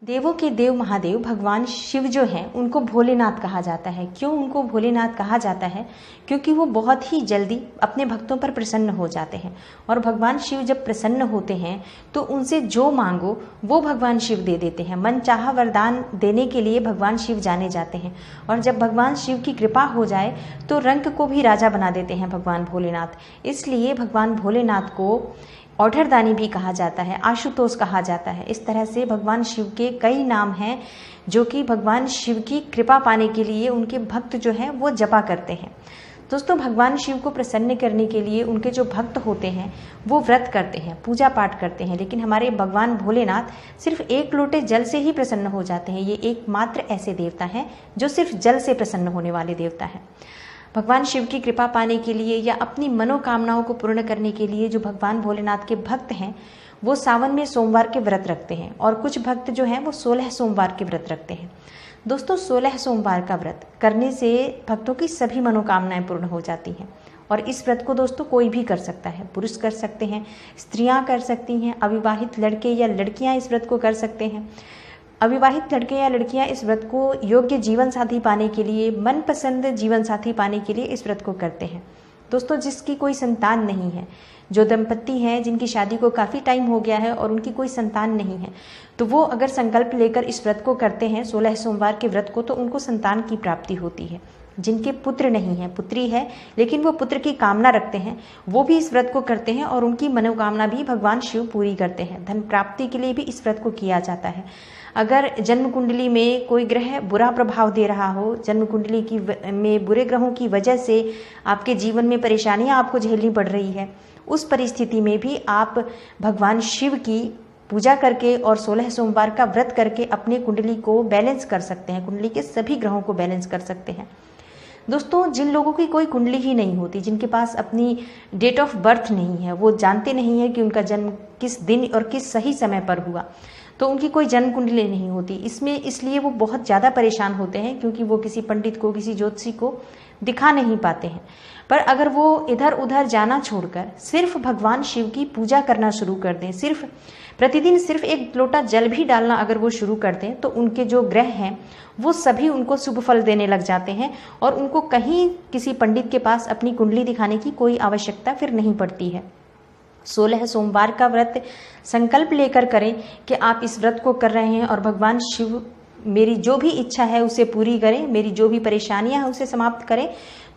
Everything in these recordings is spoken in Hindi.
देवों के देव महादेव भगवान शिव जो हैं उनको भोलेनाथ कहा जाता है। क्यों उनको भोलेनाथ कहा जाता है? क्योंकि वो बहुत ही जल्दी अपने भक्तों पर प्रसन्न हो जाते हैं और भगवान शिव जब प्रसन्न होते हैं तो उनसे जो मांगो वो भगवान शिव दे देते हैं। मनचाहा वरदान देने के लिए भगवान शिव जाने जाते हैं और जब भगवान शिव की कृपा हो जाए तो रंक को भी राजा बना देते हैं भगवान भोलेनाथ। इसलिए भगवान भोलेनाथ को औढ़रदानी भी कहा जाता है, आशुतोष कहा जाता है। इस तरह से भगवान शिव के कई नाम हैं जो कि भगवान शिव की कृपा पाने के लिए उनके भक्त जो हैं वो जपा करते हैं। दोस्तों, भगवान शिव को प्रसन्न करने के लिए उनके जो भक्त होते हैं वो व्रत करते हैं, पूजा पाठ करते हैं, लेकिन हमारे भगवान भोलेनाथ सिर्फ एक लोटे जल से ही प्रसन्न हो जाते हैं। ये एकमात्र ऐसे देवता हैं जो सिर्फ जल से प्रसन्न होने वाले देवता हैं। भगवान शिव की कृपा पाने के लिए या अपनी मनोकामनाओं को पूर्ण करने के लिए जो भगवान भोलेनाथ के भक्त हैं वो सावन में सोमवार के व्रत रखते हैं और कुछ भक्त जो हैं वो 16 सोमवार के व्रत रखते हैं। दोस्तों, 16 सोमवार का व्रत करने से भक्तों की सभी मनोकामनाएं पूर्ण हो जाती हैं और इस व्रत को दोस्तों कोई भी कर सकता है। पुरुष कर सकते हैं, स्त्रियां कर सकती हैं, अविवाहित लड़के या लड़कियां इस व्रत को कर सकते हैं। अविवाहित लड़के या लड़कियां इस व्रत को योग्य जीवन साथी पाने के लिए, मनपसंद जीवन साथी पाने के लिए इस व्रत को करते हैं। दोस्तों, जिसकी कोई संतान नहीं है, जो दंपत्ति हैं जिनकी शादी को काफ़ी टाइम हो गया है और उनकी कोई संतान नहीं है, तो वो अगर संकल्प लेकर इस व्रत को करते हैं 16 सोमवार के व्रत को, तो उनको संतान की प्राप्ति होती है। जिनके पुत्र नहीं है, पुत्री है लेकिन वो पुत्र की कामना रखते हैं, वो भी इस व्रत को करते हैं और उनकी मनोकामना भी भगवान शिव पूरी करते हैं। धन प्राप्ति के लिए भी इस व्रत को किया जाता है। अगर जन्म कुंडली में कोई ग्रह बुरा प्रभाव दे रहा हो, जन्म कुंडली में बुरे ग्रहों की वजह से आपके जीवन में परेशानियां आपको झेलनी पड़ रही है, उस परिस्थिति में भी आप भगवान शिव की पूजा करके और 16 सोमवार का व्रत करके अपने कुंडली को बैलेंस कर सकते हैं, कुंडली के सभी ग्रहों को बैलेंस कर सकते हैं। दोस्तों, जिन लोगों की कोई कुंडली ही नहीं होती, जिनके पास अपनी डेट ऑफ बर्थ नहीं है, वो जानते नहीं है कि उनका जन्म किस दिन और किस सही समय पर हुआ, तो उनकी कोई जन्म कुंडली नहीं होती। इसलिए वो बहुत ज़्यादा परेशान होते हैं क्योंकि वो किसी पंडित को, किसी ज्योतिषी को दिखा नहीं पाते हैं। पर अगर वो इधर उधर जाना छोड़कर सिर्फ भगवान शिव की पूजा करना शुरू कर दें, सिर्फ प्रतिदिन सिर्फ एक लोटा जल भी डालना अगर वो शुरू कर दें, तो उनके जो ग्रह हैं वो सभी उनको शुभ फल देने लग जाते हैं और उनको कहीं किसी पंडित के पास अपनी कुंडली दिखाने की कोई आवश्यकता फिर नहीं पड़ती है। 16 सोमवार का व्रत संकल्प लेकर करें कि आप इस व्रत को कर रहे हैं और भगवान शिव मेरी जो भी इच्छा है उसे पूरी करें, मेरी जो भी परेशानियां हैं उसे समाप्त करें,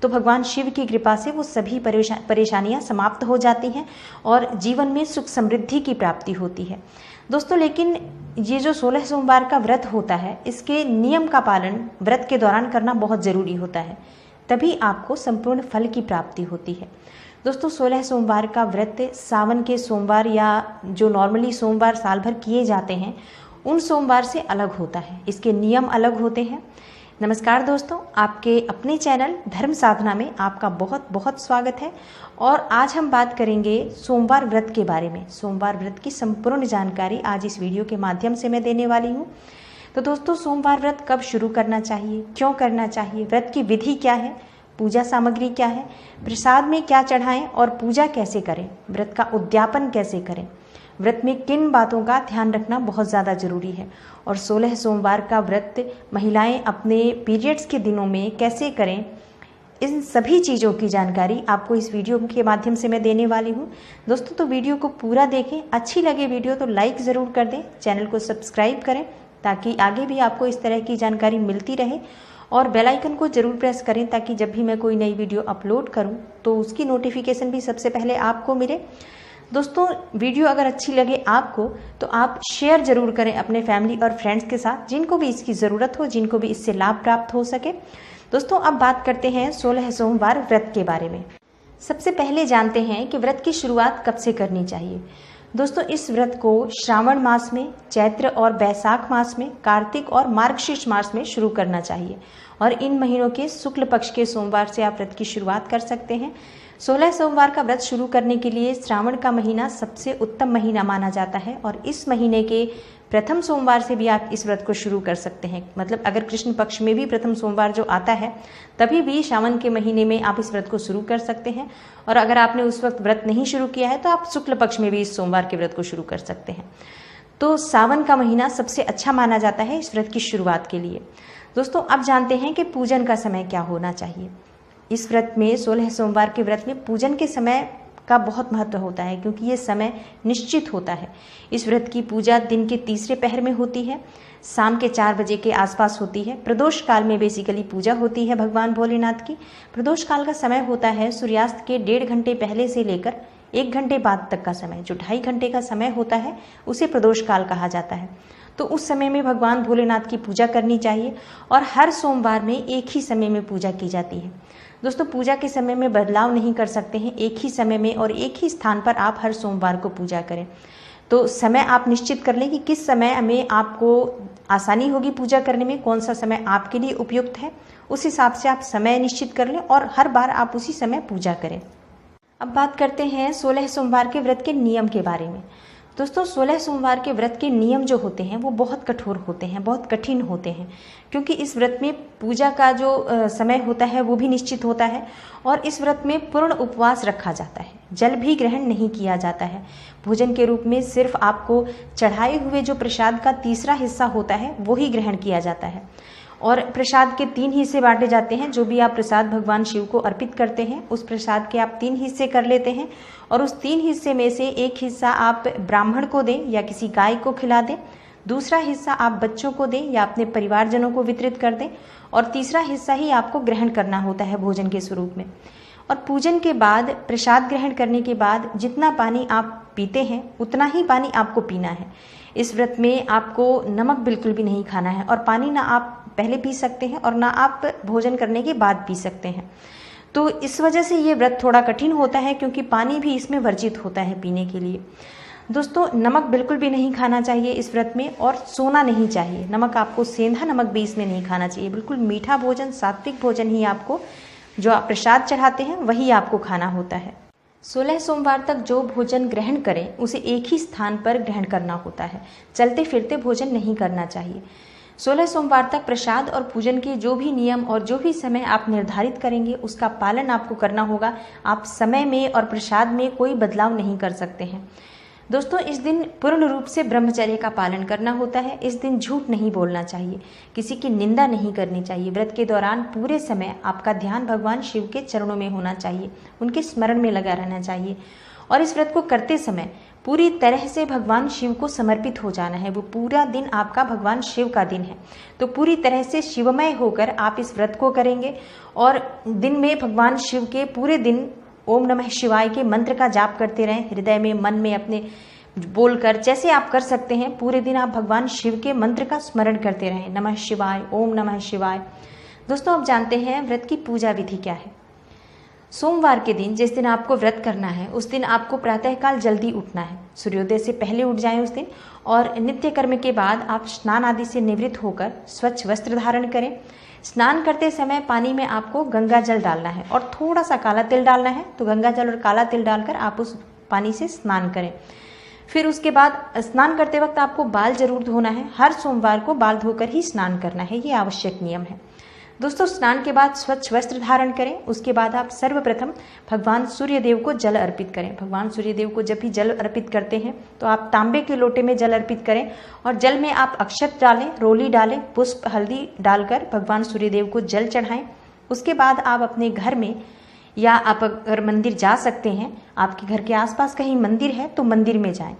तो भगवान शिव की कृपा से वो सभी परेशानियां समाप्त हो जाती हैं और जीवन में सुख समृद्धि की प्राप्ति होती है। दोस्तों, लेकिन ये जो 16 सोमवार का व्रत होता है, इसके नियम का पालन व्रत के दौरान करना बहुत ज़रूरी होता है, तभी आपको संपूर्ण फल की प्राप्ति होती है। दोस्तों, 16 सोमवार का व्रत सावन के सोमवार या जो नॉर्मली सोमवार साल भर किए जाते हैं उन सोमवार से अलग होता है, इसके नियम अलग होते हैं। नमस्कार दोस्तों, आपके अपने चैनल धर्म साधना में आपका बहुत बहुत स्वागत है और आज हम बात करेंगे सोमवार व्रत के बारे में। सोमवार व्रत की संपूर्ण जानकारी आज इस वीडियो के माध्यम से मैं देने वाली हूँ। तो दोस्तों, सोमवार व्रत कब शुरू करना चाहिए, क्यों करना चाहिए, व्रत की विधि क्या है, पूजा सामग्री क्या है, प्रसाद में क्या चढ़ाएं और पूजा कैसे करें, व्रत का उद्यापन कैसे करें, व्रत में किन बातों का ध्यान रखना बहुत ज़्यादा ज़रूरी है और 16 सोमवार का व्रत महिलाएं अपने पीरियड्स के दिनों में कैसे करें, इन सभी चीज़ों की जानकारी आपको इस वीडियो के माध्यम से मैं देने वाली हूँ। दोस्तों, तो वीडियो को पूरा देखें, अच्छी लगे वीडियो तो लाइक ज़रूर कर दें, चैनल को सब्सक्राइब करें ताकि आगे भी आपको इस तरह की जानकारी मिलती रहे और बेल आइकन को ज़रूर प्रेस करें ताकि जब भी मैं कोई नई वीडियो अपलोड करूं तो उसकी नोटिफिकेशन भी सबसे पहले आपको मिले। दोस्तों, वीडियो अगर अच्छी लगे आपको तो आप शेयर ज़रूर करें अपने फैमिली और फ्रेंड्स के साथ, जिनको भी इसकी ज़रूरत हो, जिनको भी इससे लाभ प्राप्त हो सके। दोस्तों, अब बात करते हैं 16 सोमवार व्रत के बारे में। सबसे पहले जानते हैं कि व्रत की शुरुआत कब से करनी चाहिए। दोस्तों, इस व्रत को श्रावण मास में, चैत्र और बैसाख मास में, कार्तिक और मार्गशीर्ष मास में शुरू करना चाहिए और इन महीनों के शुक्ल पक्ष के सोमवार से आप व्रत की शुरुआत कर सकते हैं। 16 सोमवार का व्रत शुरू करने के लिए श्रावण का महीना सबसे उत्तम महीना माना जाता है और इस महीने के प्रथम सोमवार से भी आप इस व्रत को शुरू कर सकते हैं। मतलब अगर कृष्ण पक्ष में भी प्रथम सोमवार जो आता है तभी भी श्रावण के महीने में आप इस व्रत को शुरू कर सकते हैं और अगर आपने उस वक्त व्रत नहीं शुरू किया है तो आप शुक्ल पक्ष में भी इस सोमवार के व्रत को शुरू कर सकते हैं। तो सावन का महीना सबसे अच्छा माना जाता है इस व्रत की शुरुआत के लिए। दोस्तों अब जानते हैं कि पूजन का समय क्या होना चाहिए। इस व्रत में 16 सोमवार के व्रत में पूजन के समय का बहुत महत्व होता है, क्योंकि ये समय निश्चित होता है। इस व्रत की पूजा दिन के तीसरे पहर में होती है, शाम के 4 बजे के आसपास होती है। प्रदोष काल में बेसिकली पूजा होती है भगवान भोलेनाथ की। प्रदोष काल का समय होता है सूर्यास्त के 1.5 घंटे पहले से लेकर 1 घंटे बाद तक का समय। जो 2.5 घंटे का समय होता है उसे प्रदोष काल कहा जाता है। तो उस समय में भगवान भोलेनाथ की पूजा करनी चाहिए और हर सोमवार में एक ही समय में पूजा की जाती है। दोस्तों पूजा के समय में बदलाव नहीं कर सकते हैं, एक ही समय में और एक ही स्थान पर आप हर सोमवार को पूजा करें। तो समय आप निश्चित कर लें कि किस समय में आपको आसानी होगी पूजा करने में, कौन सा समय आपके लिए उपयुक्त है। उस हिसाब से आप समय निश्चित कर लें और हर बार आप उसी समय पूजा करें। अब बात करते हैं 16 सोमवार के व्रत के नियम के बारे में। दोस्तों 16 सोमवार के व्रत के नियम जो होते हैं वो बहुत कठोर होते हैं, बहुत कठिन होते हैं, क्योंकि इस व्रत में पूजा का जो समय होता है वो भी निश्चित होता है और इस व्रत में पूर्ण उपवास रखा जाता है। जल भी ग्रहण नहीं किया जाता है। भोजन के रूप में सिर्फ आपको चढ़ाए हुए जो प्रसाद का तीसरा हिस्सा होता है वो ही ग्रहण किया जाता है और प्रसाद के 3 हिस्से बांटे जाते हैं। जो भी आप प्रसाद भगवान शिव को अर्पित करते हैं उस प्रसाद के आप 3 हिस्से कर लेते हैं और उस 3 हिस्से में से एक हिस्सा आप ब्राह्मण को दें या किसी गाय को खिला दें, दूसरा हिस्सा आप बच्चों को दें या अपने परिवारजनों को वितरित कर दें और तीसरा हिस्सा ही आपको ग्रहण करना होता है भोजन के स्वरूप में। और पूजन के बाद प्रसाद ग्रहण करने के बाद जितना पानी आप पीते हैं उतना ही पानी आपको पीना है। इस व्रत में आपको नमक बिल्कुल भी नहीं खाना है और पानी ना आप पहले पी सकते हैं और ना आप भोजन करने के बाद पी सकते हैं। तो इस वजह से ये व्रत थोड़ा कठिन होता है, क्योंकि पानी भी इसमें वर्जित होता है पीने के लिए। दोस्तों नमक बिल्कुल भी नहीं खाना चाहिए इस व्रत में और सोना नहीं चाहिए। नमक आपको सेंधा नमक भी इसमें नहीं खाना चाहिए। बिल्कुल मीठा भोजन, सात्विक भोजन ही आपको, जो आप प्रसाद चढ़ाते हैं वही आपको खाना होता है। 16 सोमवार तक जो भोजन ग्रहण करें उसे एक ही स्थान पर ग्रहण करना होता है। चलते फिरते भोजन नहीं करना चाहिए। 16 सोमवार तक प्रसाद और पूजन के जो भी नियम और जो भी समय आप निर्धारित करेंगे उसका पालन आपको करना होगा। आप समय में और प्रसाद में कोई बदलाव नहीं कर सकते हैं। दोस्तों इस दिन पूर्ण रूप से ब्रह्मचर्य का पालन करना होता है। इस दिन झूठ नहीं बोलना चाहिए, किसी की निंदा नहीं करनी चाहिए। व्रत के दौरान पूरे समय आपका ध्यान भगवान शिव के चरणों में होना चाहिए, उनके स्मरण में लगा रहना चाहिए और इस व्रत को करते समय पूरी तरह से भगवान शिव को समर्पित हो जाना है। वो पूरा दिन आपका भगवान शिव का दिन है, तो पूरी तरह से शिवमय होकर आप इस व्रत को करेंगे और दिन में भगवान शिव के पूरे दिन ओम नमः शिवाय के मंत्र का जाप करते रहें। हृदय में, मन में अपने बोलकर, जैसे आप कर सकते हैं पूरे दिन आप भगवान शिव के मंत्र का स्मरण करते रहें। नमः शिवाय, ओम नमः शिवाय। दोस्तों अब जानते हैं व्रत की पूजा विधि क्या है। सोमवार के दिन, जिस दिन आपको व्रत करना है, उस दिन आपको प्रातःकाल जल्दी उठना है। सूर्योदय से पहले उठ जाएं उस दिन और नित्य कर्म के बाद आप स्नान आदि से निवृत्त होकर स्वच्छ वस्त्र धारण करें। स्नान करते समय पानी में आपको गंगा जल डालना है और थोड़ा सा काला तिल डालना है। तो गंगा जल और काला तिल डालकर आप उस पानी से स्नान करें। फिर उसके बाद स्नान करते वक्त आपको बाल जरूर धोना है। हर सोमवार को बाल धोकर ही स्नान करना है, ये आवश्यक नियम है। दोस्तों स्नान के बाद स्वच्छ वस्त्र धारण करें। उसके बाद आप सर्वप्रथम भगवान सूर्यदेव को जल अर्पित करें। भगवान सूर्यदेव को जब भी जल अर्पित करते हैं तो आप तांबे के लोटे में जल अर्पित करें और जल में आप अक्षत डालें, रोली डालें, पुष्प, हल्दी डालकर भगवान सूर्यदेव को जल चढ़ाएं। उसके बाद आप अपने घर में या आप अगर मंदिर जा सकते हैं, आपके घर के आसपास कहीं मंदिर है तो मंदिर में जाएं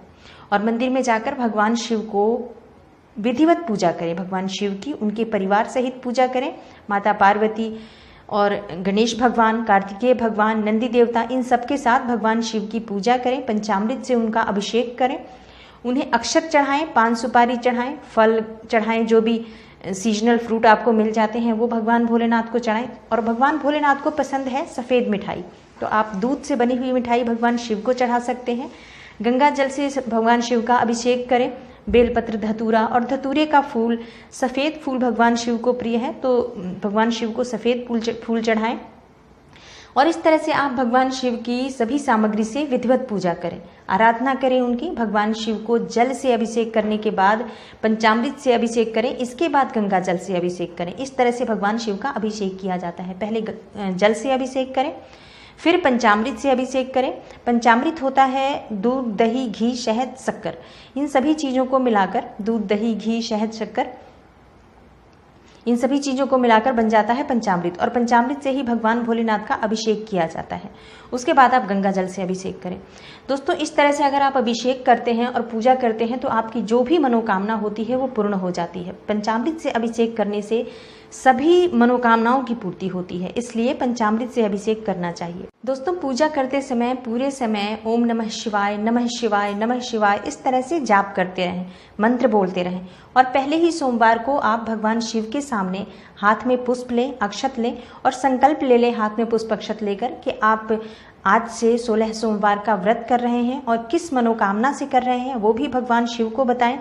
और मंदिर में जाकर भगवान शिव को विधिवत पूजा करें। भगवान शिव की उनके परिवार सहित पूजा करें। माता पार्वती और गणेश भगवान, कार्तिकेय भगवान, नंदी देवता, इन सब के साथ भगवान शिव की पूजा करें। पंचामृत से उनका अभिषेक करें, उन्हें अक्षत चढ़ाएं, पान सुपारी चढ़ाएं, फल चढ़ाएं, जो भी सीजनल फ्रूट आपको मिल जाते हैं वो भगवान भोलेनाथ को चढ़ाएं। और भगवान भोलेनाथ को पसंद है सफ़ेद मिठाई, तो आप दूध से बनी हुई मिठाई भगवान शिव को चढ़ा सकते हैं। गंगा जल से भगवान शिव का अभिषेक करें। बेलपत्र, धतूरा और धतूरे का फूल, सफ़ेद फूल भगवान शिव को प्रिय है तो भगवान शिव को सफ़ेद फूल चढ़ाएं और इस तरह से आप भगवान शिव की सभी सामग्री से विधिवत पूजा करें, आराधना करें उनकी। भगवान शिव को जल से अभिषेक करने के बाद पंचामृत से अभिषेक करें, इसके बाद गंगा जल से अभिषेक करें। इस तरह से भगवान शिव का अभिषेक किया जाता है। पहले जल से अभिषेक करें, फिर पंचामृत से अभिषेक करें। पंचामृत होता है दूध, दही, घी, शहद, शक्कर। इन सभी चीज़ों को मिलाकर, दूध, दही, घी, शहद, शक्कर, इन सभी चीज़ों को मिलाकर बन जाता है पंचामृत। और पंचामृत से ही भगवान भोलेनाथ का अभिषेक किया जाता है। उसके बाद आप गंगा जल से अभिषेक करें। दोस्तों, इस तरह से अगर आप अभिषेक करते हैं और पूजा करते हैं तो आपकी जो भी मनोकामना होती है वो पूर्ण हो जाती है। पंचामृत से अभिषेक करने से सभी मनोकामनाओं की पूर्ति होती है, इसलिए पंचामृत से अभिषेक करना चाहिए। दोस्तों, पूजा करते समय पूरे समय ओम नमः शिवाय, नमः शिवाय, नमः शिवाय इस तरह से जाप करते रहें, मंत्र बोलते रहें। और पहले ही सोमवार को आप भगवान शिव के सामने हाथ में पुष्प लें, अक्षत लें और संकल्प ले लें हाथ में पुष्प अक्षत लेकर कि आप आज से 16 सोमवार का व्रत कर रहे हैं और किस मनोकामना से कर रहे हैं वो भी भगवान शिव को बताएं।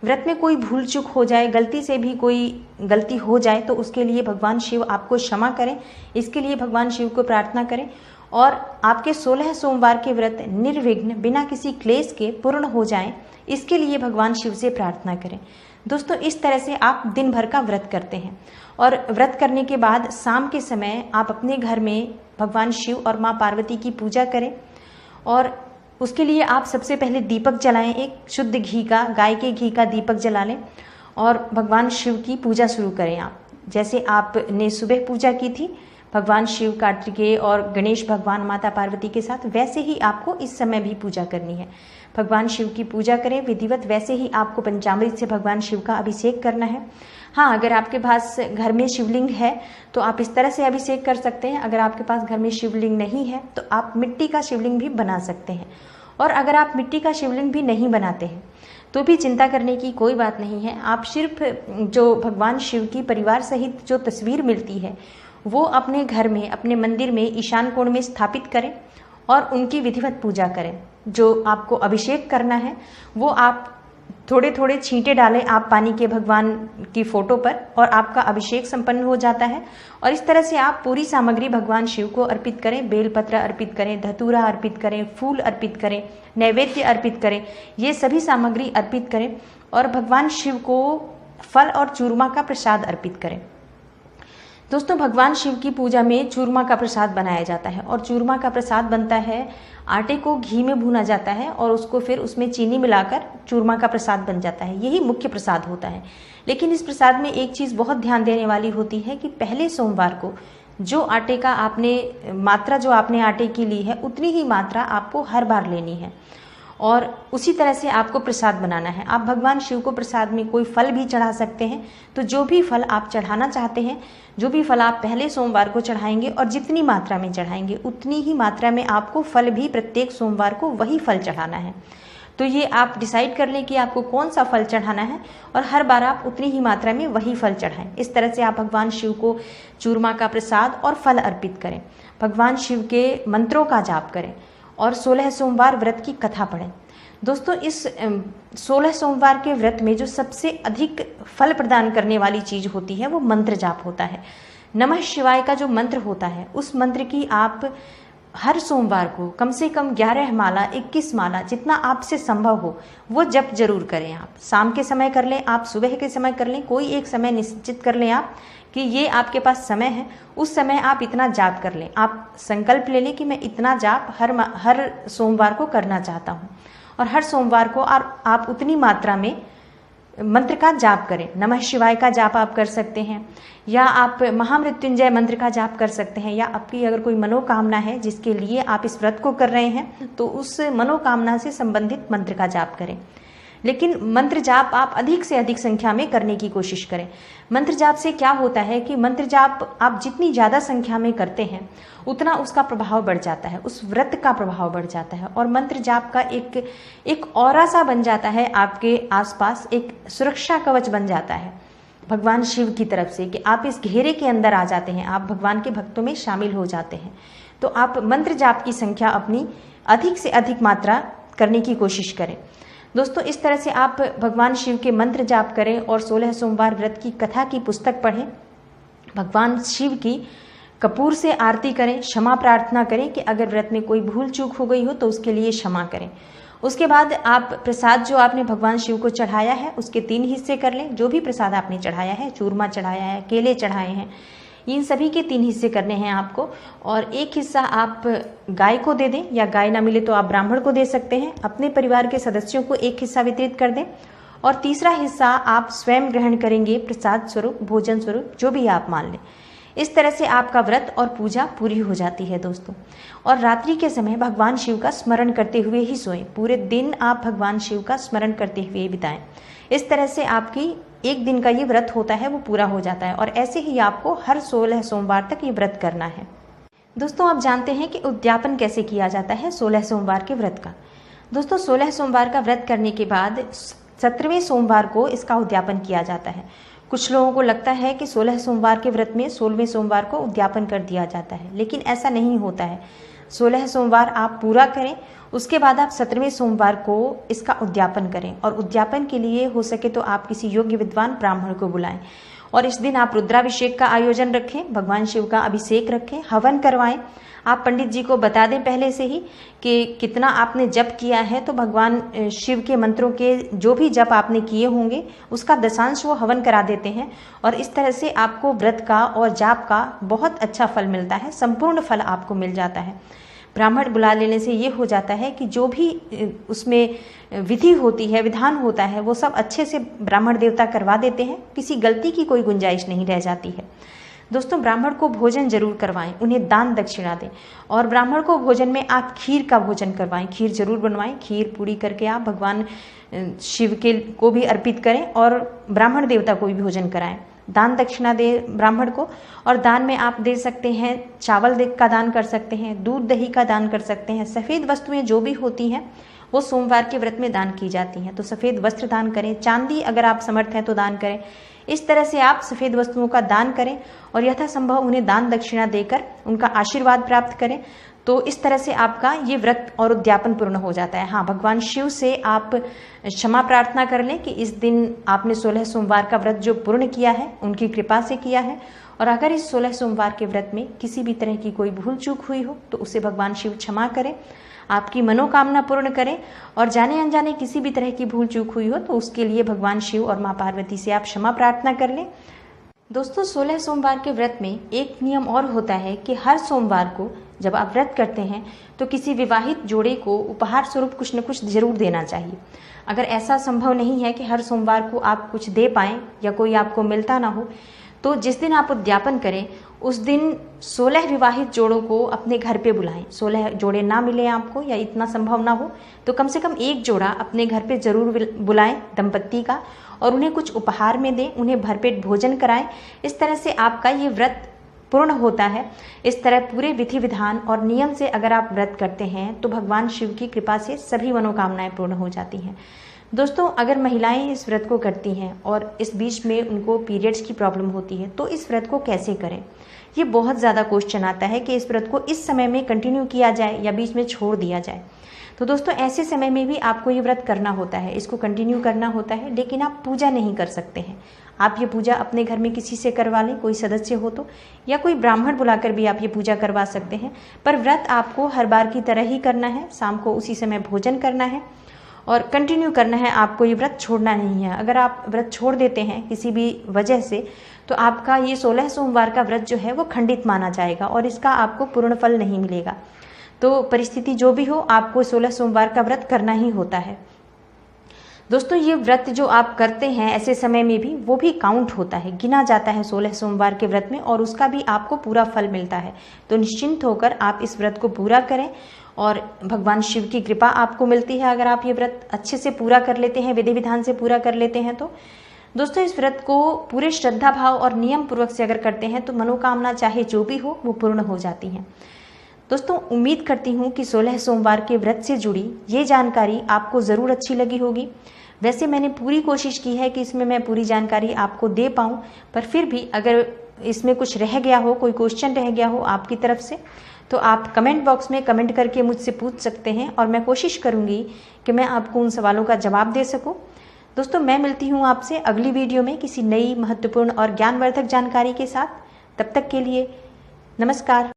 व्रत में कोई भूल चूक हो जाए, गलती से भी कोई गलती हो जाए तो उसके लिए भगवान शिव आपको क्षमा करें, इसके लिए भगवान शिव को प्रार्थना करें और आपके 16 सोमवार के व्रत निर्विघ्न बिना किसी क्लेश के पूर्ण हो जाएं, इसके लिए भगवान शिव से प्रार्थना करें। दोस्तों, इस तरह से आप दिन भर का व्रत करते हैं और व्रत करने के बाद शाम के समय आप अपने घर में भगवान शिव और माँ पार्वती की पूजा करें और उसके लिए आप सबसे पहले दीपक जलाएं। एक शुद्ध घी का, गाय के घी का दीपक जला लें और भगवान शिव की पूजा शुरू करें। आप जैसे आपने सुबह पूजा की थी भगवान शिव, कार्तिकेय और गणेश भगवान माता पार्वती के साथ, वैसे ही आपको इस समय भी पूजा करनी है। भगवान शिव की पूजा करें विधिवत, वैसे ही आपको पंचामृत से भगवान शिव का अभिषेक करना है। हाँ, अगर आपके पास घर में शिवलिंग है तो आप इस तरह से अभिषेक कर सकते हैं। अगर आपके पास घर में शिवलिंग नहीं है तो आप मिट्टी का शिवलिंग भी बना सकते हैं। और अगर आप मिट्टी का शिवलिंग भी नहीं बनाते हैं तो भी चिंता करने की कोई बात नहीं है। आप सिर्फ जो भगवान शिव की परिवार सहित जो तस्वीर मिलती है वो अपने घर में, अपने मंदिर में ईशान कोण में स्थापित करें और उनकी विधिवत पूजा करें। जो आपको अभिषेक करना है वो आप थोड़े थोड़े छींटे डालें आप पानी के भगवान की फोटो पर और आपका अभिषेक संपन्न हो जाता है। और इस तरह से आप पूरी सामग्री भगवान शिव को अर्पित करें, बेलपत्र अर्पित करें, धतूरा अर्पित करें, फूल अर्पित करें, नैवेद्य अर्पित करें, ये सभी सामग्री अर्पित करें और भगवान शिव को फल और चूरमा का प्रसाद अर्पित करें। दोस्तों, भगवान शिव की पूजा में चूरमा का प्रसाद बनाया जाता है और चूरमा का प्रसाद बनता है, आटे को घी में भूना जाता है और उसको फिर उसमें चीनी मिलाकर चूरमा का प्रसाद बन जाता है। यही मुख्य प्रसाद होता है। लेकिन इस प्रसाद में एक चीज़ बहुत ध्यान देने वाली होती है कि पहले सोमवार को जो आटे का आपने मात्रा जो आपने आटे की ली है उतनी ही मात्रा आपको हर बार लेनी है और उसी तरह से आपको प्रसाद बनाना है। आप भगवान शिव को प्रसाद में कोई फल भी चढ़ा सकते हैं। तो जो भी फल आप चढ़ाना चाहते हैं, जो भी फल आप पहले सोमवार को चढ़ाएंगे और जितनी मात्रा में चढ़ाएंगे उतनी ही मात्रा में आपको फल भी प्रत्येक सोमवार को वही फल चढ़ाना है। तो ये आप डिसाइड कर लें कि आपको कौन सा फल चढ़ाना है और हर बार आप उतनी ही मात्रा में वही फल चढ़ाएं। इस तरह से आप भगवान शिव को चूरमा का प्रसाद और फल अर्पित करें, भगवान शिव के मंत्रों का जाप करें और 16 सोमवार व्रत की कथा पढ़ें। दोस्तों, इस 16 सोमवार के व्रत में जो सबसे अधिक फल प्रदान करने वाली चीज़ होती है वो मंत्र जाप होता है। नमः शिवाय का जो मंत्र होता है उस मंत्र की आप हर सोमवार को कम से कम 11 माला, 21 माला, जितना आपसे संभव हो वो जप जरूर करें। आप शाम के समय कर लें, आप सुबह के समय कर लें, कोई एक समय निश्चित कर लें आप कि ये आपके पास समय है, उस समय आप इतना जाप कर लें। आप संकल्प ले लें कि मैं इतना जाप हर सोमवार को करना चाहता हूँ और हर सोमवार को आप उतनी मात्रा में मंत्र का जाप करें। नमः शिवाय का जाप आप कर सकते हैं या आप महामृत्युंजय मंत्र का जाप कर सकते हैं या आपकी अगर कोई मनोकामना है जिसके लिए आप इस व्रत को कर रहे हैं तो उस मनोकामना से संबंधित मंत्र का जाप करें। लेकिन मंत्र जाप आप अधिक से अधिक संख्या में करने की कोशिश करें। मंत्र जाप से क्या होता है कि मंत्र जाप आप जितनी ज़्यादा संख्या में करते हैं उतना उसका प्रभाव बढ़ जाता है, उस व्रत का प्रभाव बढ़ जाता है और मंत्र जाप का एक ऑरा सा बन जाता है, आपके आसपास एक सुरक्षा कवच बन जाता है भगवान शिव की तरफ से कि आप इस घेरे के अंदर आ जाते हैं, आप भगवान के भक्तों में शामिल हो जाते हैं। तो आप मंत्र जाप की संख्या अपनी अधिक से अधिक मात्रा करने की कोशिश करें। दोस्तों, इस तरह से आप भगवान शिव के मंत्र जाप करें और 16 सोमवार व्रत की कथा की पुस्तक पढ़ें, भगवान शिव की कपूर से आरती करें, क्षमा प्रार्थना करें कि अगर व्रत में कोई भूल चूक हो गई हो तो उसके लिए क्षमा करें। उसके बाद आप प्रसाद जो आपने भगवान शिव को चढ़ाया है उसके 3 हिस्से कर लें। जो भी प्रसाद आपने चढ़ाया है, चूरमा चढ़ाया है, केले चढ़ाए हैं इन सभी के 3 हिस्से करने हैं आपको, और एक हिस्सा आप गाय को दे दें, या गाय ना मिले तो आप ब्राह्मण को दे सकते हैं। अपने परिवार के सदस्यों को एक हिस्सा वितरित कर दें, और तीसरा हिस्सा आप स्वयं ग्रहण करेंगे प्रसाद स्वरूप, भोजन स्वरूप, जो भी आप मान लें। इस तरह से आपका व्रत और पूजा पूरी हो जाती है दोस्तों। और रात्रि के समय भगवान शिव का स्मरण करते हुए ही सोएं। पूरे दिन आप भगवान शिव का स्मरण करते हुए बिताएं। इस तरह से आपकी एक दिन का ये व्रत होता है वो पूरा हो जाता है, और ऐसे ही आपको हर 16 सोमवार तक ये व्रत करना है। दोस्तों, आप जानते हैं कि उद्यापन कैसे किया जाता है 16 सोमवार के व्रत का। दोस्तों, 16 सोमवार का व्रत करने के बाद 17वें सोमवार को इसका उद्यापन किया जाता है। कुछ लोगों को लगता है कि 16 सोमवार के व्रत में 16वें सोमवार को उद्यापन कर दिया जाता है, लेकिन ऐसा नहीं होता है। 16 सोमवार आप पूरा करें, उसके बाद आप 17वें सोमवार को इसका उद्यापन करें, और उद्यापन के लिए हो सके तो आप किसी योग्य विद्वान ब्राह्मण को बुलाएं, और इस दिन आप रुद्राभिषेक का आयोजन रखें, भगवान शिव का अभिषेक रखें, हवन करवाएं। आप पंडित जी को बता दें पहले से ही कि कितना आपने जप किया है, तो भगवान शिव के मंत्रों के जो भी जप आपने किए होंगे उसका दशांश वो हवन करा देते हैं, और इस तरह से आपको व्रत का और जाप का बहुत अच्छा फल मिलता है, संपूर्ण फल आपको मिल जाता है। ब्राह्मण बुला लेने से ये हो जाता है कि जो भी उसमें विधि होती है, विधान होता है, वो सब अच्छे से ब्राह्मण देवता करवा देते हैं, किसी गलती की कोई गुंजाइश नहीं रह जाती है। दोस्तों, ब्राह्मण को भोजन जरूर करवाएं, उन्हें दान दक्षिणा दें, और ब्राह्मण को भोजन में आप खीर का भोजन करवाएं, खीर जरूर बनवाएं। खीर पूरी करके आप भगवान शिव के को भी अर्पित करें, और ब्राह्मण देवता को भी भोजन कराएं। दान दक्षिणा दे ब्राह्मण को, और दान में आप दे सकते हैं चावल का दान कर सकते हैं, दूध दही का दान कर सकते हैं। सफ़ेद वस्तुएं जो भी होती हैं वो सोमवार के व्रत में दान की जाती हैं, तो सफ़ेद वस्त्र दान करें। चांदी अगर आप समर्थ हैं तो दान करें। इस तरह से आप सफ़ेद वस्तुओं का दान करें, और यथासंभव उन्हें दान दक्षिणा देकर उनका आशीर्वाद प्राप्त करें। तो इस तरह से आपका ये व्रत और उद्यापन पूर्ण हो जाता है। हाँ, भगवान शिव से आप क्षमा प्रार्थना कर लें कि इस दिन आपने 16 सोमवार का व्रत जो पूर्ण किया है उनकी कृपा से किया है, और अगर इस 16 सोमवार के व्रत में किसी भी तरह की कोई भूल चूक हुई हो तो उसे भगवान शिव क्षमा करें, आपकी मनोकामना पूर्ण करें, और जाने अनजाने किसी भी तरह की भूल चूक हुई हो तो उसके लिए भगवान शिव और माँ पार्वती से आप क्षमा प्रार्थना कर लें। दोस्तों, 16 सोमवार के व्रत में एक नियम और होता है कि हर सोमवार को जब आप व्रत करते हैं तो किसी विवाहित जोड़े को उपहार स्वरूप कुछ न कुछ जरूर देना चाहिए। अगर ऐसा संभव नहीं है कि हर सोमवार को आप कुछ दे पाएं या कोई आपको मिलता ना हो, तो जिस दिन आप उद्यापन करें उस दिन 16 विवाहित जोड़ों को अपने घर पे बुलाएं। 16 जोड़े ना मिले आपको या इतना संभव ना हो तो कम से कम एक जोड़ा अपने घर पे जरूर बुलाएं दंपत्ति का, और उन्हें कुछ उपहार में दें, उन्हें भरपेट भोजन कराएं। इस तरह से आपका ये व्रत पूर्ण होता है। इस तरह पूरे विधि विधान और नियम से अगर आप व्रत करते हैं तो भगवान शिव की कृपा से सभी मनोकामनाएं पूर्ण हो जाती हैं। दोस्तों, अगर महिलाएं इस व्रत को करती हैं और इस बीच में उनको पीरियड्स की प्रॉब्लम होती है तो इस व्रत को कैसे करें, ये बहुत ज़्यादा क्वेश्चन आता है कि इस व्रत को इस समय में कंटिन्यू किया जाए या बीच में छोड़ दिया जाए। तो दोस्तों, ऐसे समय में भी आपको ये व्रत करना होता है, इसको कंटिन्यू करना होता है, लेकिन आप पूजा नहीं कर सकते हैं। आप ये पूजा अपने घर में किसी से करवा लें, कोई सदस्य हो तो, या कोई ब्राह्मण बुलाकर भी आप ये पूजा करवा सकते हैं। पर व्रत आपको हर बार की तरह ही करना है, शाम को उसी समय भोजन करना है और कंटिन्यू करना है। आपको ये व्रत छोड़ना नहीं है। अगर आप व्रत छोड़ देते हैं किसी भी वजह से तो आपका ये 16 सोमवार का व्रत जो है वो खंडित माना जाएगा और इसका आपको पूर्ण फल नहीं मिलेगा। तो परिस्थिति जो भी हो, आपको 16 सोमवार का व्रत करना ही होता है। दोस्तों, ये व्रत जो आप करते हैं ऐसे समय में भी, वो भी काउंट होता है, गिना जाता है 16 सोमवार के व्रत में, और उसका भी आपको पूरा फल मिलता है। तो निश्चिंत होकर आप इस व्रत को पूरा करें और भगवान शिव की कृपा आपको मिलती है अगर आप ये व्रत अच्छे से पूरा कर लेते हैं, विधि विधान से पूरा कर लेते हैं। तो दोस्तों, इस व्रत को पूरे श्रद्धा भाव और नियम पूर्वक से अगर करते हैं तो मनोकामना चाहे जो भी हो वो पूर्ण हो जाती हैं। दोस्तों, उम्मीद करती हूँ कि 16 सोमवार के व्रत से जुड़ी ये जानकारी आपको ज़रूर अच्छी लगी होगी। वैसे मैंने पूरी कोशिश की है कि इसमें मैं पूरी जानकारी आपको दे पाऊँ, पर फिर भी अगर इसमें कुछ रह गया हो, कोई क्वेश्चन रह गया हो आपकी तरफ से, तो आप कमेंट बॉक्स में कमेंट करके मुझसे पूछ सकते हैं और मैं कोशिश करूँगी कि मैं आपको उन सवालों का जवाब दे सकूँ। दोस्तों, मैं मिलती हूँ आपसे अगली वीडियो में किसी नई महत्वपूर्ण और ज्ञानवर्धक जानकारी के साथ। तब तक के लिए नमस्कार।